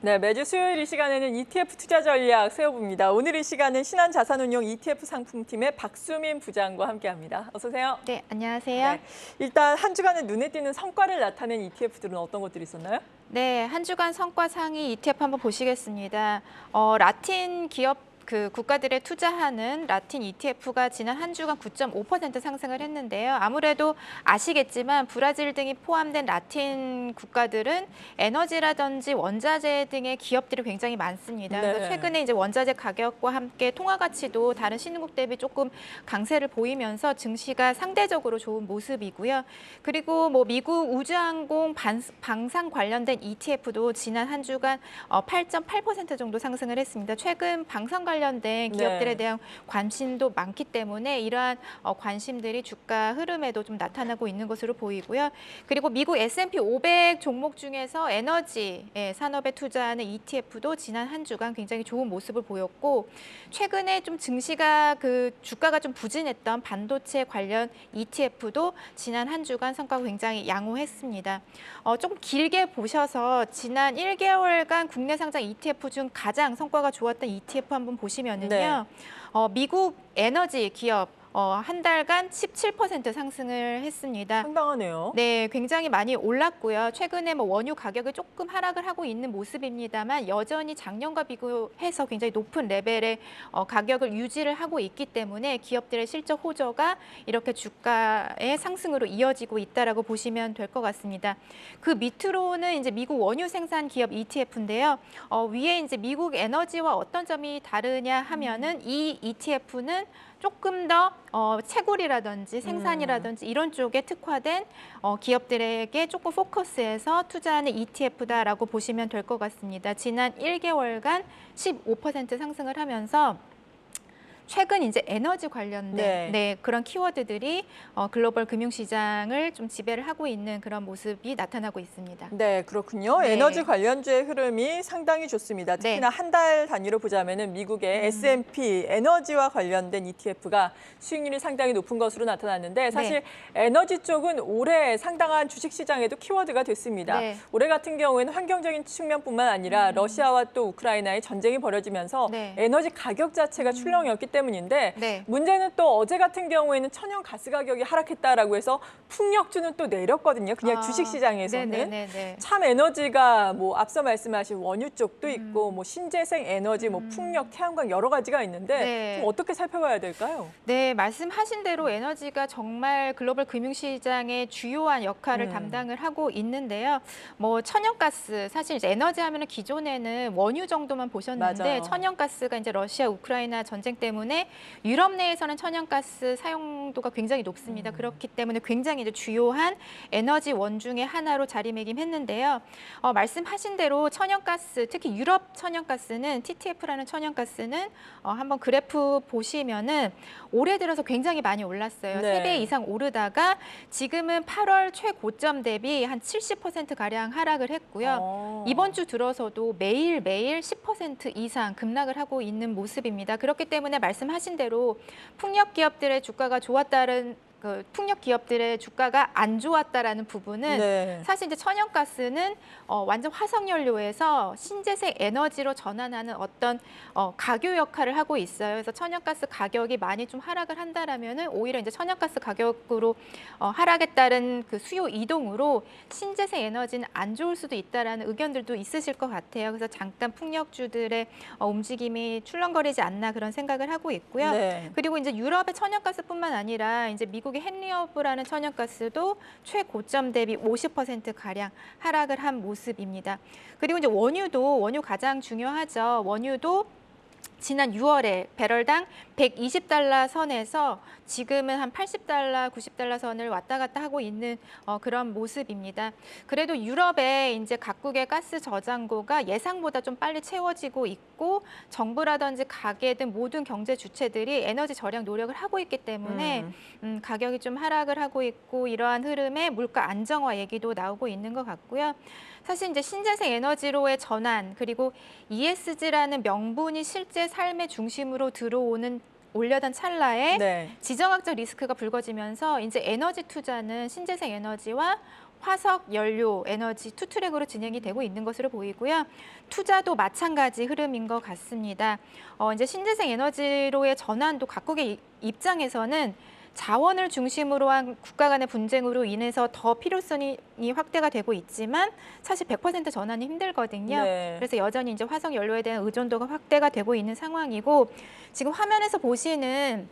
네, 매주 수요일 이 시간에는 ETF 투자 전략 세워봅니다. 오늘 이 시간은 신한자산운용 ETF 상품팀의 박수민 부장과 함께합니다. 어서 오세요. 네, 안녕하세요. 네, 일단 한 주간에 눈에 띄는 성과를 나타낸 ETF들은 어떤 것들이 있었나요? 네, 한 주간 성과 상위 ETF 한번 보시겠습니다. 라틴 기업 국가들에 투자하는 라틴 ETF가 지난 한 주간 9.5% 상승을 했는데요. 아무래도 아시겠지만 브라질 등이 포함된 라틴 국가들은 에너지라든지 원자재 등의 기업들이 굉장히 많습니다. 네. 그래서 최근에 이제 원자재 가격과 함께 통화 가치도 다른 신흥국 대비 조금 강세를 보이면서 증시가 상대적으로 좋은 모습이고요. 그리고 뭐 미국 우주항공 방산 관련된 ETF도 지난 한 주간 8.8% 정도 상승을 했습니다. 최근 방산 관련된 기업들에 대한 관심도 많기 때문에 이러한 관심들이 주가 흐름에도 좀 나타나고 있는 것으로 보이고요. 그리고 미국 S&P 500 종목 중에서 에너지 산업에 투자하는 ETF도 지난 한 주간 굉장히 좋은 모습을 보였고, 최근에 좀 증시가 주가가 좀 부진했던 반도체 관련 ETF도 지난 한 주간 성과가 굉장히 양호했습니다. 조금 길게 보셔서 지난 1개월간 국내 상장 ETF 중 가장 성과가 좋았던 ETF 한번 보시면은요. 네. 미국 에너지 기업 한 달간 17% 상승을 했습니다. 상당하네요. 네, 굉장히 많이 올랐고요. 최근에 뭐 원유 가격이 조금 하락을 하고 있는 모습입니다만 여전히 작년과 비교해서 굉장히 높은 레벨의 가격을 유지를 하고 있기 때문에 기업들의 실적 호조가 이렇게 주가의 상승으로 이어지고 있다라고 보시면 될 것 같습니다. 그 밑으로는 이제 미국 원유 생산 기업 ETF인데요. 위에 이제 미국 에너지와 어떤 점이 다르냐 하면은 이 ETF는 조금 더 채굴이라든지 생산이라든지 이런 쪽에 특화된 기업들에게 조금 포커스해서 투자하는 ETF다라고 보시면 될 것 같습니다. 지난 1개월간 15% 상승을 하면서 최근 이제 에너지 관련된 그런 키워드들이 글로벌 금융시장을 좀 지배를 하고 있는 그런 모습이 나타나고 있습니다. 네, 그렇군요. 네. 에너지 관련주의 흐름이 상당히 좋습니다. 특히나 한 달 단위로 보자면은 미국의 S&P 에너지와 관련된 ETF가 수익률이 상당히 높은 것으로 나타났는데 사실 에너지 쪽은 올해 상당한 주식시장에도 키워드가 됐습니다. 네. 올해 같은 경우에는 환경적인 측면뿐만 아니라 러시아와 또 우크라이나의 전쟁이 벌어지면서 에너지 가격 자체가 출렁이었기 때문인데 문제는 또 어제 같은 경우에는 천연 가스 가격이 하락했다라고 해서 풍력주는 또 내렸거든요. 그냥 주식시장에서는. 참 에너지가 뭐 앞서 말씀하신 원유 쪽도 있고 뭐 신재생 에너지, 뭐 풍력, 태양광 여러 가지가 있는데 좀 어떻게 살펴봐야 될까요? 네, 말씀하신 대로 에너지가 정말 글로벌 금융시장의 주요한 역할을 담당을 하고 있는데요. 뭐 천연가스, 사실 이제 에너지 하면은 기존에는 원유 정도만 보셨는데 맞아요. 천연가스가 이제 러시아 우크라이나 전쟁 때문에 유럽 내에서는 천연가스 사용도가 굉장히 높습니다. 그렇기 때문에 굉장히 이제 주요한 에너지 원 중에 하나로 자리매김했는데요. 말씀하신 대로 천연가스, 특히 유럽 천연가스는 TTF라는 천연가스는 한번 그래프 보시면은 올해 들어서 굉장히 많이 올랐어요. 3배 이상 오르다가 지금은 8월 최고점 대비 한 70%가량 하락을 했고요. 이번 주 들어서도 매일매일 10% 이상 급락을 하고 있는 모습입니다. 그렇기 때문에 말씀하신 대로 풍력 기업들의 주가가 좋았다는 풍력 기업들의 주가가 안 좋았다라는 부분은 사실 이제 천연가스는 완전 화석연료에서 신재생 에너지로 전환하는 어떤 가교 역할을 하고 있어요. 그래서 천연가스 가격이 많이 좀 하락을 한다라면은 오히려 이제 천연가스 가격으로 하락에 따른 그 수요 이동으로 신재생 에너지는 안 좋을 수도 있다라는 의견들도 있으실 것 같아요. 그래서 잠깐 풍력주들의 움직임이 출렁거리지 않나 그런 생각을 하고 있고요. 그리고 이제 유럽의 천연가스뿐만 아니라 이제 미국의 헨리허브라는 천연가스도 최고점 대비 50%가량 하락을 한 모습입니다. 그리고 이제 원유 가장 중요하죠. 원유도 지난 6월에 배럴당 120달러 선에서 지금은 한 80달러, 90달러 선을 왔다 갔다 하고 있는 그런 모습입니다. 그래도 유럽의 이제 각국의 가스 저장고가 예상보다 좀 빨리 채워지고 있고 정부라든지 가계 등 모든 경제 주체들이 에너지 절약 노력을 하고 있기 때문에 가격이 좀 하락을 하고 있고 이러한 흐름에 물가 안정화 얘기도 나오고 있는 것 같고요. 사실 이제 신재생 에너지로의 전환 그리고 ESG라는 명분이 실제 삶의 중심으로 들어오는 올려던 찰나에 네. 지정학적 리스크가 불거지면서 이제 에너지 투자는 신재생 에너지와 화석 연료 에너지 투 트랙으로 진행이 되고 있는 것으로 보이고요. 투자도 마찬가지 흐름인 것 같습니다. 이제 신재생 에너지로의 전환도 각국의 입장에서는 자원을 중심으로 한 국가 간의 분쟁으로 인해서 더 필요성이 확대가 되고 있지만 사실 100% 전환이 힘들거든요. 네. 그래서 여전히 이제 화석 연료에 대한 의존도가 확대가 되고 있는 상황이고 지금 화면에서 보시는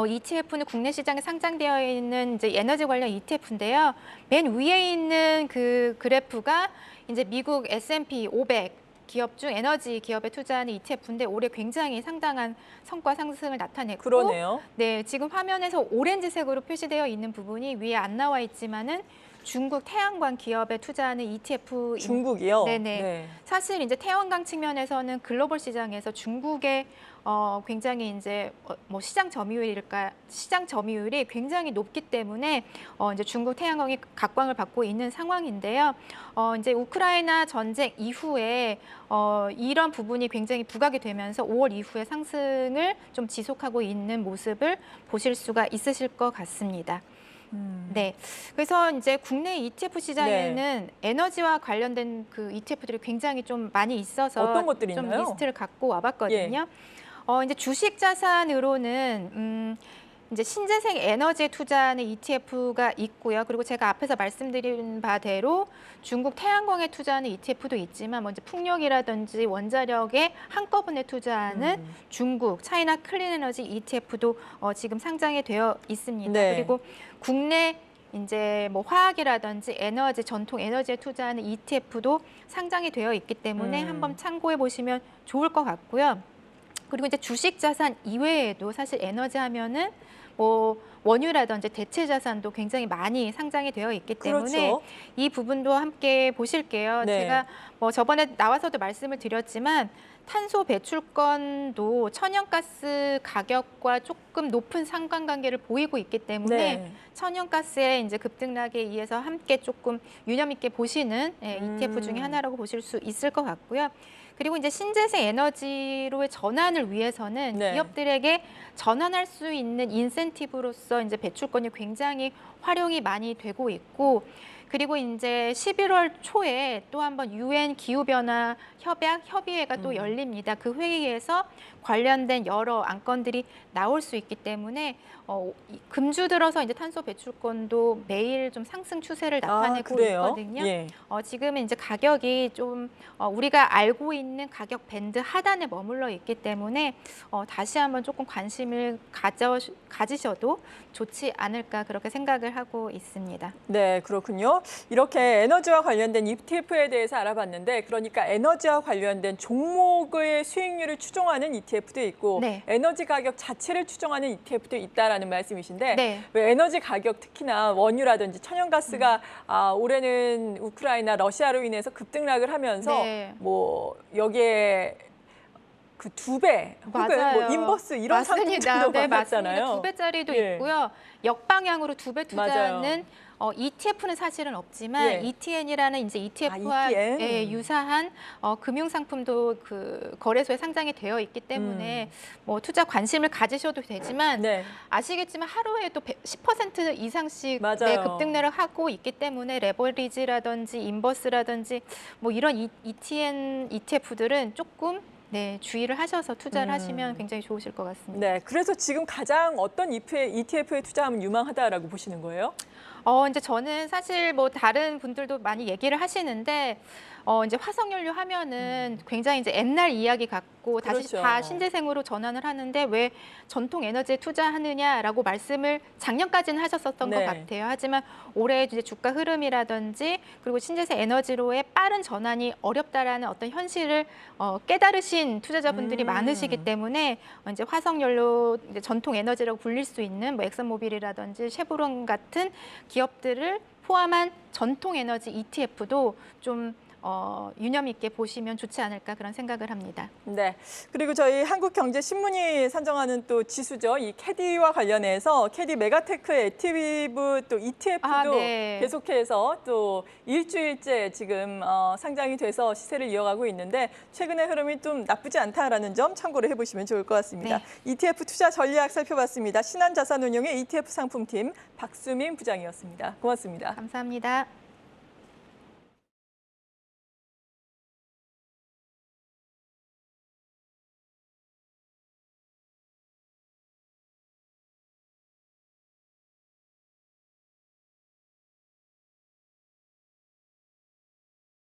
ETF는 국내 시장에 상장되어 있는 이제 에너지 관련 ETF인데요. 맨 위에 있는 그 그래프가 이제 미국 S&P 500 기업 중 에너지 기업에 투자하는 ETF인데 올해 굉장히 상당한 성과 상승을 나타냈고, 그러네요. 네, 지금 화면에서 오렌지색으로 표시되어 있는 부분이 위에 안 나와 있지만은 중국 태양광 기업에 투자하는 ETF. 중국이요? 네네. 네. 사실 이제 태양광 측면에서는 글로벌 시장에서 중국의 굉장히 이제 뭐 시장 점유율이 굉장히 높기 때문에 이제 중국 태양광이 각광을 받고 있는 상황인데요. 이제 우크라이나 전쟁 이후에 이런 부분이 굉장히 부각이 되면서 5월 이후에 상승을 좀 지속하고 있는 모습을 보실 수가 있으실 것 같습니다. 네, 그래서 이제 국내 ETF 시장에는 에너지와 관련된 그 ETF들이 굉장히 좀 많이 있어서 어떤 것들이 좀 있나요? 리스트를 갖고 와봤거든요. 이제 주식 자산으로는 이제 신재생 에너지에 투자하는 ETF가 있고요. 그리고 제가 앞에서 말씀드린 바대로 중국 태양광에 투자하는 ETF도 있지만 먼저 풍력이라든지 원자력에 한꺼번에 투자하는 중국 차이나 클린 에너지 ETF도 지금 상장이 되어 있습니다. 네. 그리고 국내 이제 뭐 화학이라든지 에너지, 전통 에너지에 투자하는 ETF도 상장이 되어 있기 때문에 한번 참고해 보시면 좋을 것 같고요. 그리고 이제 주식 자산 이외에도 사실 에너지 하면은 뭐 원유라든지 대체 자산도 굉장히 많이 상장이 되어 있기 때문에 그렇죠. 이 부분도 함께 보실게요. 네. 제가 뭐 저번에 나와서도 말씀을 드렸지만 탄소 배출권도 천연가스 가격과 조금 높은 상관관계를 보이고 있기 때문에 천연가스의 이제 급등락에 의해서 함께 조금 유념 있게 보시는 ETF 중에 하나라고 보실 수 있을 것 같고요. 그리고 이제 신재생 에너지로의 전환을 위해서는 기업들에게 전환할 수 있는 인센티브로서 이제 배출권이 굉장히 활용이 많이 되고 있고, 그리고 이제 11월 초에 또 한번 UN 기후변화 협의회가 또 열립니다. 그 회의에서 관련된 여러 안건들이 나올 수 있기 때문에 금주 들어서 이제 탄소 배출권도 매일 좀 상승 추세를 나타내고 있거든요. 지금은 이제 가격이 좀 우리가 알고 있는 가격 밴드 하단에 머물러 있기 때문에 다시 한번 조금 관심을 가지셔도 좋지 않을까 그렇게 생각을 하고 있습니다. 네, 그렇군요. 이렇게 에너지와 관련된 ETF에 대해서 알아봤는데, 그러니까 에너지와 관련된 종목의 수익률을 추정하는 ETF도 있고 에너지 가격 자체를 추정하는 ETF도 있다라는 말씀이신데 왜 에너지 가격 특히나 원유라든지 천연가스가 올해는 우크라이나 러시아로 인해서 급등락을 하면서 뭐 여기에 그 2배 혹은 뭐 인버스 이런 상품도 받았잖아요. 2배짜리도 있고요. 역방향으로 2배 투자하는 ETF는 사실은 없지만 ETN이라는 이제 ETF와 유사한 금융 상품도 그 거래소에 상장이 되어 있기 때문에 뭐 투자 관심을 가지셔도 되지만 아시겠지만 하루에도 10% 이상씩 급등락을 하고 있기 때문에 레버리지라든지 인버스라든지 뭐 이런 ETN ETF들은 조금 주의를 하셔서 투자를 하시면 굉장히 좋으실 것 같습니다. 네, 그래서 지금 가장 어떤 ETF에 투자하면 유망하다라고 보시는 거예요? 이제 저는 사실 뭐 다른 분들도 많이 얘기를 하시는데 이제 화석연료 하면은 굉장히 이제 옛날 이야기 같고 다시 다 신재생으로 전환을 하는데 왜 전통 에너지에 투자하느냐라고 말씀을 작년까지는 하셨었던 것 같아요. 하지만 올해 이제 주가 흐름이라든지 그리고 신재생 에너지로의 빠른 전환이 어렵다라는 어떤 현실을 깨달으신 투자자분들이 많으시기 때문에 이제 화석연료 이제 전통 에너지라고 불릴 수 있는 뭐 엑슨모빌이라든지 쉐보론 같은 기업들을 포함한 전통 에너지 ETF도 좀 유념 있게 보시면 좋지 않을까 그런 생각을 합니다. 네. 그리고 저희 한국경제신문이 산정하는 또 지수죠. 이 캐디와 관련해서 캐디 메가테크 액티브 또 ETF도 네. 계속해서 또 일주일째 지금 상장이 돼서 시세를 이어가고 있는데 최근의 흐름이 좀 나쁘지 않다라는 점 참고를 해보시면 좋을 것 같습니다. 네. ETF 투자 전략 살펴봤습니다. 신한자산운용의 ETF 상품팀 박수민 부장이었습니다. 고맙습니다. 감사합니다.